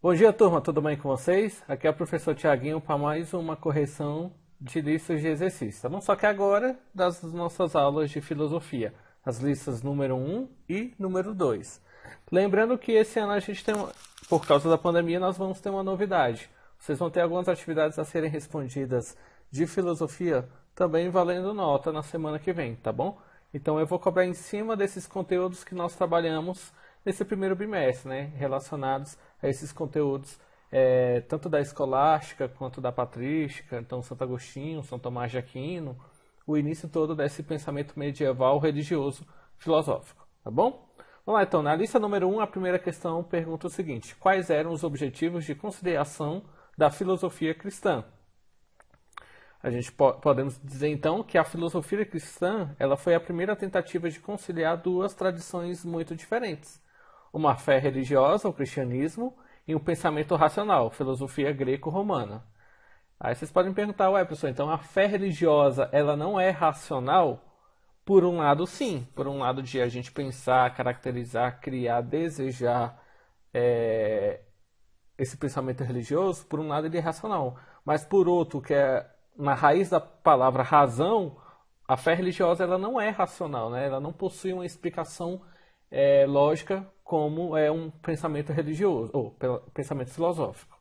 Bom dia, turma, tudo bem com vocês? Aqui é o professor Tiaguinho para mais uma correção de listas de exercícios, tá bom? Só que agora das nossas aulas de filosofia, as listas número 1 e número 2. Lembrando que esse ano a gente tem, por causa da pandemia, nós vamos ter uma novidade. Vocês vão ter algumas atividades a serem respondidas de filosofia, também valendo nota na semana que vem, tá bom? Então eu vou cobrar em cima desses conteúdos que nós trabalhamos nesse primeiro bimestre, né? Relacionados a esses conteúdos, tanto da escolástica quanto da patrística, então Santo Agostinho, São Tomás de Aquino, o início todo desse pensamento medieval religioso filosófico, tá bom? Vamos lá então, na lista número 1, a primeira questão pergunta o seguinte: quais eram os objetivos de conciliação da filosofia cristã? A gente podemos dizer então que a filosofia cristã ela foi a primeira tentativa de conciliar duas tradições muito diferentes. Uma fé religiosa, o cristianismo, e um pensamento racional, filosofia greco-romana. Aí vocês podem perguntar, ué, professor, então a fé religiosa ela não é racional? Por um lado, sim. Por um lado de a gente pensar, caracterizar, criar, desejar esse pensamento religioso, por um lado ele é racional. Mas por outro, que é na raiz da palavra razão, a fé religiosa ela não é racional, né? Ela não possui uma explicação lógica como é um pensamento religioso, ou pensamento filosófico.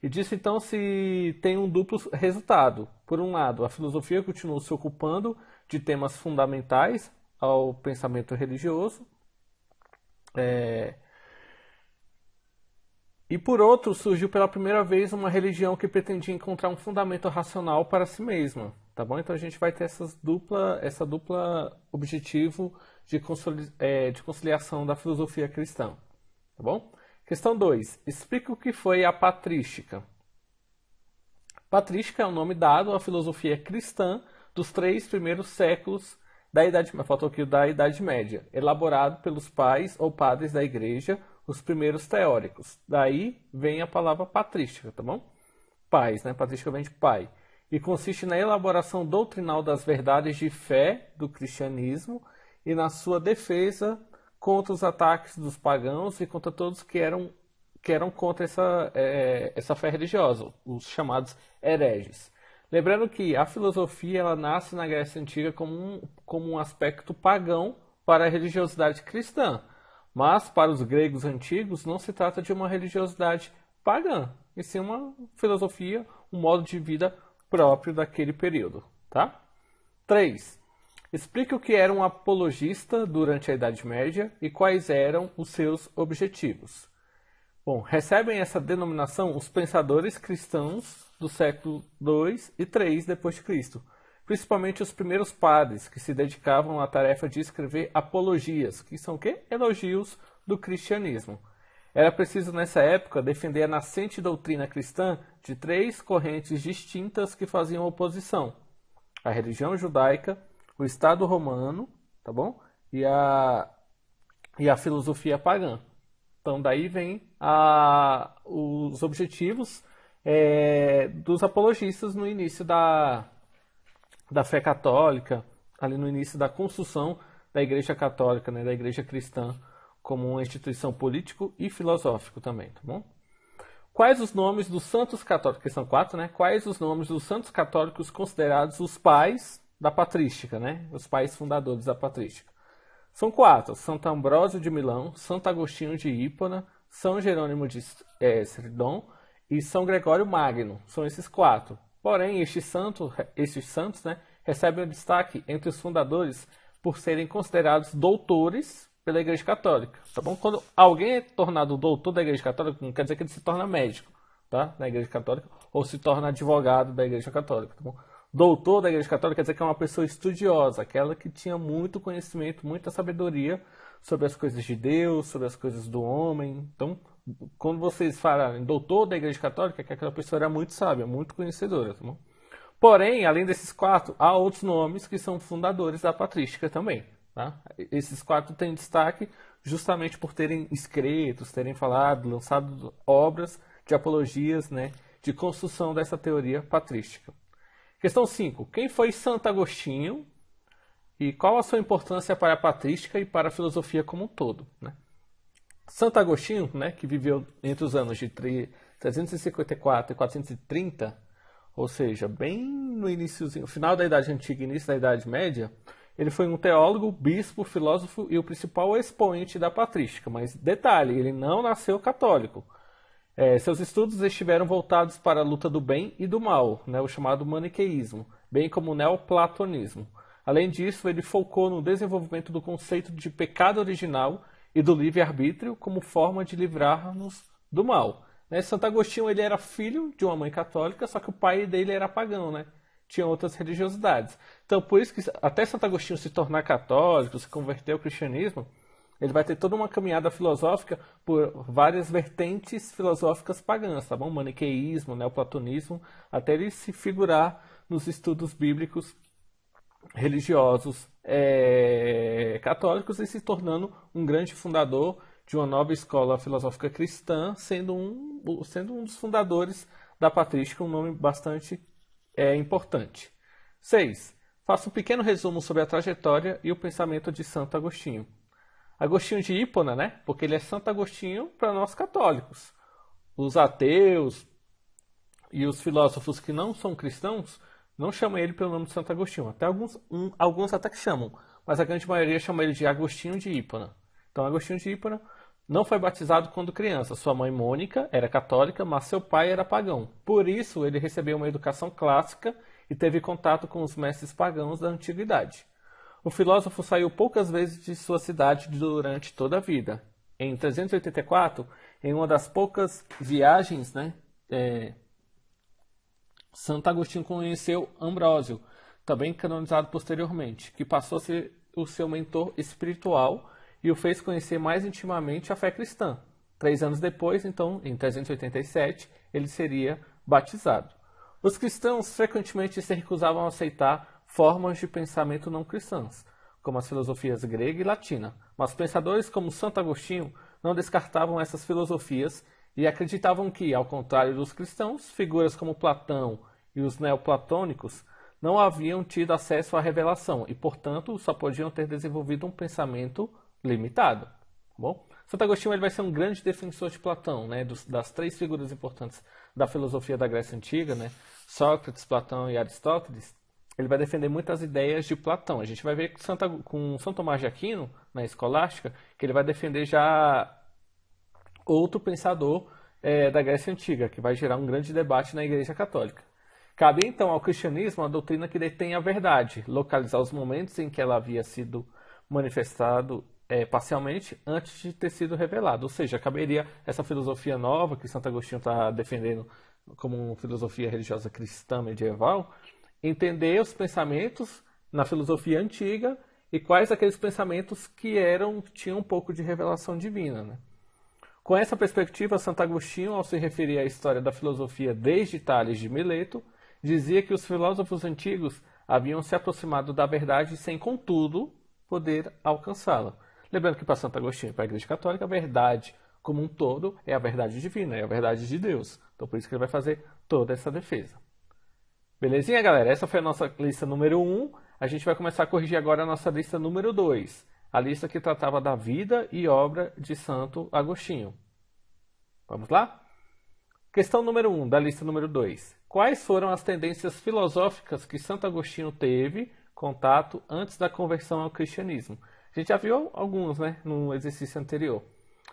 E disso então se tem um duplo resultado. Por um lado, a filosofia continua se ocupando de temas fundamentais ao pensamento religioso, e por outro, surgiu pela primeira vez uma religião que pretendia encontrar um fundamento racional para si mesma, tá bom? Então a gente vai ter essa dupla objetivo de conciliação da filosofia cristã, tá bom? Questão 2. Explica o que foi a patrística. Patrística é o nome dado à filosofia cristã dos 3 primeiros séculos da Idade Média, elaborado pelos pais ou padres da igreja, os primeiros teóricos. Daí vem a palavra patrística, tá bom? Pais, né? Patrística vem de pai. E consiste na elaboração doutrinal das verdades de fé do cristianismo e na sua defesa contra os ataques dos pagãos e contra todos que eram contra essa fé religiosa, os chamados hereges. Lembrando que a filosofia ela nasce na Grécia Antiga como um aspecto pagão para a religiosidade cristã. Mas, para os gregos antigos, não se trata de uma religiosidade pagã, e sim uma filosofia, um modo de vida próprio daquele período. Tá? 3. Explique o que era um apologista durante a Idade Média e quais eram os seus objetivos. Bom, recebem essa denominação os pensadores cristãos do século II e III d.C., principalmente os primeiros padres, que se dedicavam à tarefa de escrever apologias, que são o quê? Elogios do cristianismo. Era preciso, nessa época, defender a nascente doutrina cristã de 3 correntes distintas que faziam oposição: a religião judaica, o Estado romano, tá bom? E a filosofia pagã. Então, daí vem os objetivos dos apologistas no início da fé católica, ali no início da construção da Igreja Católica, né, da Igreja Cristã, como uma instituição político e filosófico também, tá bom? Quais os nomes dos santos católicos, questão 4, né? Quais os nomes dos santos católicos considerados os pais da patrística, né? Os pais fundadores da patrística? São 4: Santo Ambrósio de Milão, Santo Agostinho de Hipona, São Jerônimo de Stridon e São Gregório Magno. São esses 4. Porém, estes santos, né, recebem o destaque entre os fundadores por serem considerados doutores pela Igreja Católica. Tá bom? Quando alguém é tornado doutor da Igreja Católica, não quer dizer que ele se torna médico, tá? Na Igreja Católica, ou se torna advogado da Igreja Católica. Tá bom? Doutor da Igreja Católica quer dizer que é uma pessoa estudiosa, aquela que tinha muito conhecimento, muita sabedoria sobre as coisas de Deus, sobre as coisas do homem. Então, quando vocês falarem doutor da Igreja Católica, é que aquela pessoa era muito sábia, muito conhecedora. Tá bom? Porém, além desses 4, há outros nomes que são fundadores da patrística também. Tá? Esses 4 têm destaque justamente por terem escrito, terem falado, lançado obras de apologias, né, de construção dessa teoria patrística. Questão 5. Quem foi Santo Agostinho e qual a sua importância para a patrística e para a filosofia como um todo? Né? Santo Agostinho, né, que viveu entre os anos de 354 e 430, ou seja, bem no iníciozinho, final da Idade Antiga e início da Idade Média, ele foi um teólogo, bispo, filósofo e o principal expoente da patrística. Mas detalhe, ele não nasceu católico. Seus estudos estiveram voltados para a luta do bem e do mal, né, o chamado maniqueísmo, bem como o neoplatonismo. Além disso, ele focou no desenvolvimento do conceito de pecado original e do livre-arbítrio como forma de livrar-nos do mal. Né? Santo Agostinho ele era filho de uma mãe católica, só que o pai dele era pagão, né? Tinha outras religiosidades. Então, por isso que até Santo Agostinho se tornar católico, se converter ao cristianismo, ele vai ter toda uma caminhada filosófica por várias vertentes filosóficas pagãs, tá bom? Maniqueísmo, neoplatonismo, até ele se figurar nos estudos bíblicos religiosos católicos e se tornando um grande fundador de uma nova escola filosófica cristã, sendo um dos fundadores da patrística, um nome bastante importante. 6. Faça um pequeno resumo sobre a trajetória e o pensamento de Santo Agostinho. Agostinho de Hipona, né? Porque ele é Santo Agostinho para nós católicos. Os ateus e os filósofos que não são cristãos não chamam ele pelo nome de Santo Agostinho. Até alguns até que chamam, mas a grande maioria chama ele de Agostinho de Hipona. Então, Agostinho de Hipona não foi batizado quando criança. Sua mãe Mônica era católica, mas seu pai era pagão. Por isso, ele recebeu uma educação clássica e teve contato com os mestres pagãos da antiguidade. O filósofo saiu poucas vezes de sua cidade durante toda a vida. Em 384, em uma das poucas viagens, né, Santo Agostinho conheceu Ambrósio, também canonizado posteriormente, que passou a ser o seu mentor espiritual e o fez conhecer mais intimamente a fé cristã. 3 anos depois, então, em 387, ele seria batizado. Os cristãos frequentemente se recusavam a aceitar formas de pensamento não cristãs, como as filosofias grega e latina, mas pensadores como Santo Agostinho não descartavam essas filosofias e acreditavam que, ao contrário dos cristãos, figuras como Platão e os neoplatônicos não haviam tido acesso à revelação e, portanto, só podiam ter desenvolvido um pensamento limitado. Bom, Santo Agostinho ele vai ser um grande defensor de Platão, né, das 3 figuras importantes da filosofia da Grécia Antiga, né, Sócrates, Platão e Aristóteles. Ele vai defender muitas ideias de Platão. A gente vai ver com São Tomás de Aquino, na Escolástica, que ele vai defender já outro pensador da Grécia Antiga, que vai gerar um grande debate na Igreja Católica. Cabe então ao cristianismo a doutrina que detém a verdade, localizar os momentos em que ela havia sido manifestado parcialmente antes de ter sido revelado. Ou seja, caberia essa filosofia nova que Santo Agostinho está defendendo como uma filosofia religiosa cristã medieval, entender os pensamentos na filosofia antiga e quais aqueles pensamentos que tinham um pouco de revelação divina, né? Com essa perspectiva, Santo Agostinho, ao se referir à história da filosofia desde Tales de Mileto, dizia que os filósofos antigos haviam se aproximado da verdade sem, contudo, poder alcançá-la. Lembrando que para Santo Agostinho e para a Igreja Católica, a verdade como um todo é a verdade divina, é a verdade de Deus. Então, por isso que ele vai fazer toda essa defesa. Belezinha, galera? Essa foi a nossa lista número 1. A gente vai começar a corrigir agora a nossa lista número 2. A lista que tratava da vida e obra de Santo Agostinho. Vamos lá? Questão número 1 da lista número 2. Quais foram as tendências filosóficas que Santo Agostinho teve contato antes da conversão ao cristianismo? A gente já viu alguns, né, no exercício anterior.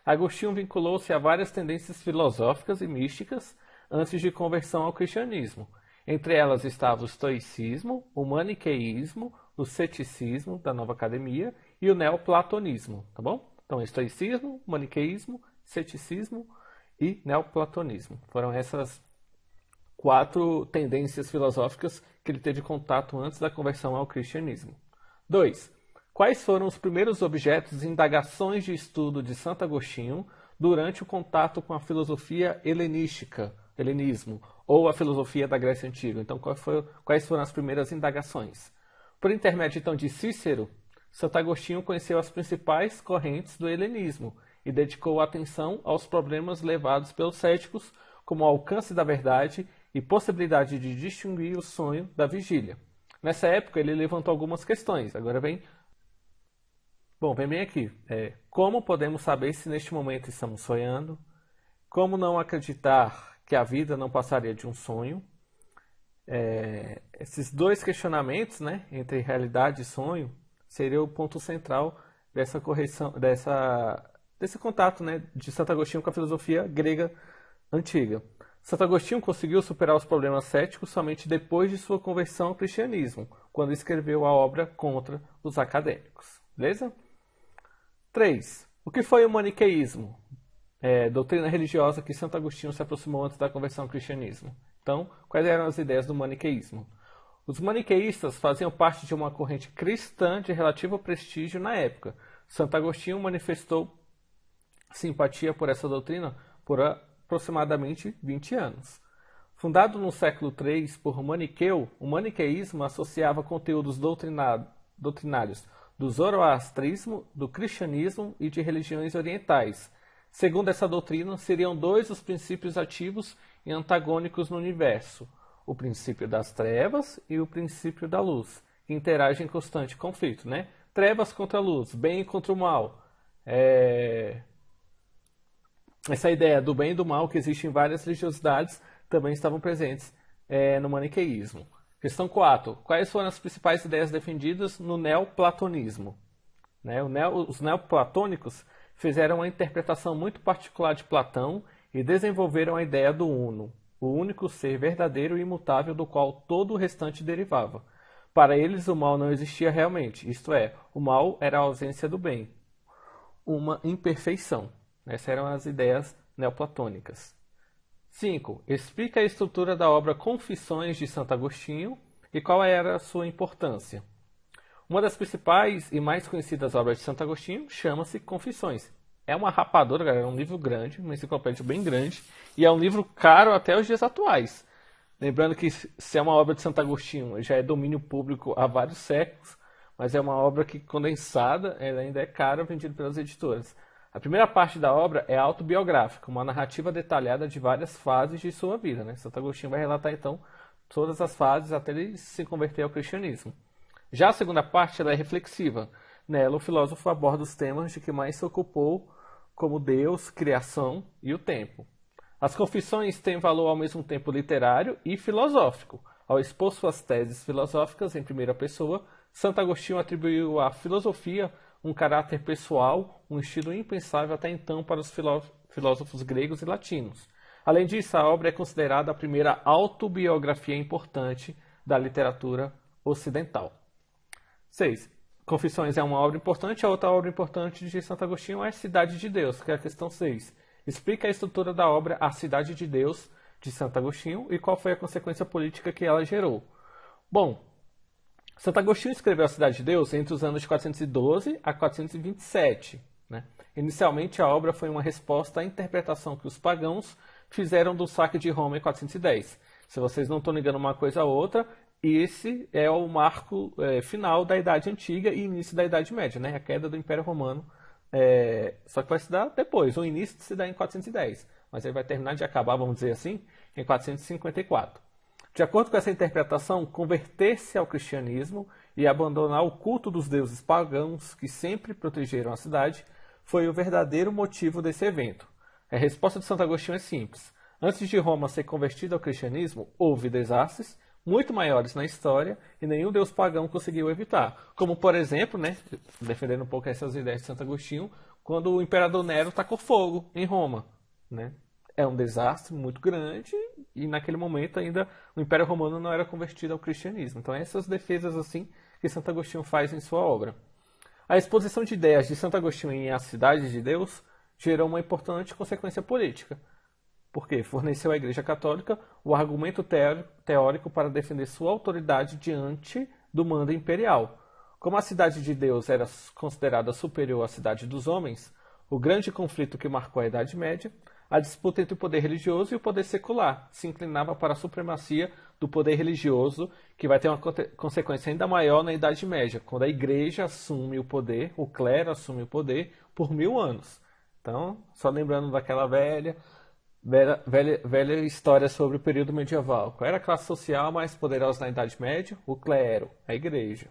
Agostinho vinculou-se a várias tendências filosóficas e místicas antes de conversão ao cristianismo. Entre elas estava o estoicismo, o maniqueísmo, o ceticismo da Nova Academia e o neoplatonismo, tá bom? Então, estoicismo, maniqueísmo, ceticismo e neoplatonismo. Foram essas 4 tendências filosóficas que ele teve contato antes da conversão ao cristianismo. 2. Quais foram os primeiros objetos e indagações de estudo de Santo Agostinho durante o contato com a filosofia helenismo, ou a filosofia da Grécia Antiga? Então, quais foram as primeiras indagações? Por intermédio, então, de Cícero, Santo Agostinho conheceu as principais correntes do helenismo e dedicou atenção aos problemas levados pelos céticos, como o alcance da verdade e possibilidade de distinguir o sonho da vigília. Nessa época, ele levantou algumas questões. Agora vem Bom, vem bem aqui. Como podemos saber se neste momento estamos sonhando? Como não acreditar que a vida não passaria de um sonho? Esses dois questionamentos, né, entre realidade e sonho, seria o ponto central dessa correção, desse contato, né, de Santo Agostinho com a filosofia grega antiga. Santo Agostinho conseguiu superar os problemas céticos somente depois de sua conversão ao cristianismo, quando escreveu a obra Contra os Acadêmicos. Beleza? 3. O que foi o maniqueísmo? Doutrina religiosa que Santo Agostinho se aproximou antes da conversão ao cristianismo. Então, quais eram as ideias do maniqueísmo? Os maniqueístas faziam parte de uma corrente cristã de relativo prestígio na época. Santo Agostinho manifestou simpatia por essa doutrina por aproximadamente 20 anos. Fundado no século III por Maniqueu, o maniqueísmo associava conteúdos doutrinários do zoroastrismo, do cristianismo e de religiões orientais. Segundo essa doutrina, seriam dois os princípios ativos e antagônicos no universo: o princípio das trevas e o princípio da luz, que interagem em constante conflito, né? Trevas contra a luz, bem contra o mal. Essa ideia do bem e do mal, que existe em várias religiosidades, também estavam presentes no maniqueísmo. Questão 4. Quais foram as principais ideias defendidas no neoplatonismo? Os neoplatônicos fizeram uma interpretação muito particular de Platão e desenvolveram a ideia do uno, o único ser verdadeiro e imutável do qual todo o restante derivava. Para eles, o mal não existia realmente, isto é, o mal era a ausência do bem, uma imperfeição. Essas eram as ideias neoplatônicas. 5. Explica a estrutura da obra Confissões de Santo Agostinho e qual era a sua importância. Uma das principais e mais conhecidas obras de Santo Agostinho chama-se Confissões. É uma rapadura, galera, é um livro grande, uma enciclopédia bem grande, e é um livro caro até os dias atuais. Lembrando que se é uma obra de Santo Agostinho, já é domínio público há vários séculos, mas é uma obra que, condensada, ela ainda é cara, vendida pelas editoras. A primeira parte da obra é autobiográfica, uma narrativa detalhada de várias fases de sua vida. Santo Agostinho vai relatar, então, todas as fases até ele se converter ao cristianismo. Já a segunda parte ela é reflexiva. Nela, o filósofo aborda os temas de que mais se ocupou, como Deus, criação e o tempo. As confissões têm valor ao mesmo tempo literário e filosófico. Ao expor suas teses filosóficas em primeira pessoa, Santo Agostinho atribuiu à filosofia um caráter pessoal, um estilo impensável até então para os filósofos gregos e latinos. Além disso, a obra é considerada a primeira autobiografia importante da literatura ocidental. 6. Confissões é uma obra importante. A outra obra importante de Santo Agostinho é Cidade de Deus, que é a questão 6. Explica a estrutura da obra A Cidade de Deus, de Santo Agostinho, e qual foi a consequência política que ela gerou. Bom, Santo Agostinho escreveu A Cidade de Deus entre os anos de 412 a 427. Inicialmente, a obra foi uma resposta à interpretação que os pagãos fizeram do saque de Roma em 410. Se vocês não estão ligando uma coisa a outra, esse é o marco final da Idade Antiga e início da Idade Média, a queda do Império Romano. Só que vai se dar depois, o início se dá em 410, mas ele vai terminar de acabar, vamos dizer assim, em 454. De acordo com essa interpretação, converter-se ao cristianismo e abandonar o culto dos deuses pagãos que sempre protegeram a cidade foi o verdadeiro motivo desse evento. A resposta de Santo Agostinho é simples. Antes de Roma ser convertida ao cristianismo, houve desastres muito maiores na história e nenhum deus pagão conseguiu evitar. Como, por exemplo, defendendo um pouco essas ideias de Santo Agostinho, quando o imperador Nero tacou fogo em Roma. É um desastre muito grande e naquele momento ainda o Império Romano não era convertido ao cristianismo. Então essas defesas assim que Santo Agostinho faz em sua obra. A exposição de ideias de Santo Agostinho em A Cidade de Deus gerou uma importante consequência política, porque forneceu à Igreja Católica o argumento teórico para defender sua autoridade diante do mando imperial. Como a Cidade de Deus era considerada superior à Cidade dos Homens, o grande conflito que marcou a Idade Média, a disputa entre o poder religioso e o poder secular se inclinava para a supremacia do poder religioso, que vai ter uma consequência ainda maior na Idade Média, quando a Igreja assume o poder, o clero assume o poder por 1000 anos. Então, só lembrando daquela velha história sobre o período medieval. Qual era a classe social mais poderosa na Idade Média? O clero, a Igreja.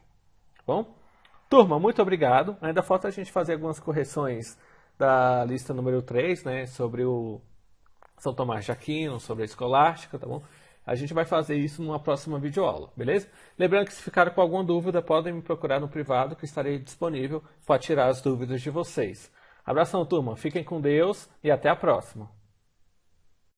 Bom? Turma, muito obrigado. Ainda falta a gente fazer algumas correções da lista número 3, né, sobre o São Tomás de Aquino, sobre a escolástica, tá bom? A gente vai fazer isso numa próxima videoaula, beleza? Lembrando que se ficaram com alguma dúvida, podem me procurar no privado, que estarei disponível para tirar as dúvidas de vocês. Abração, turma. Fiquem com Deus e até a próxima.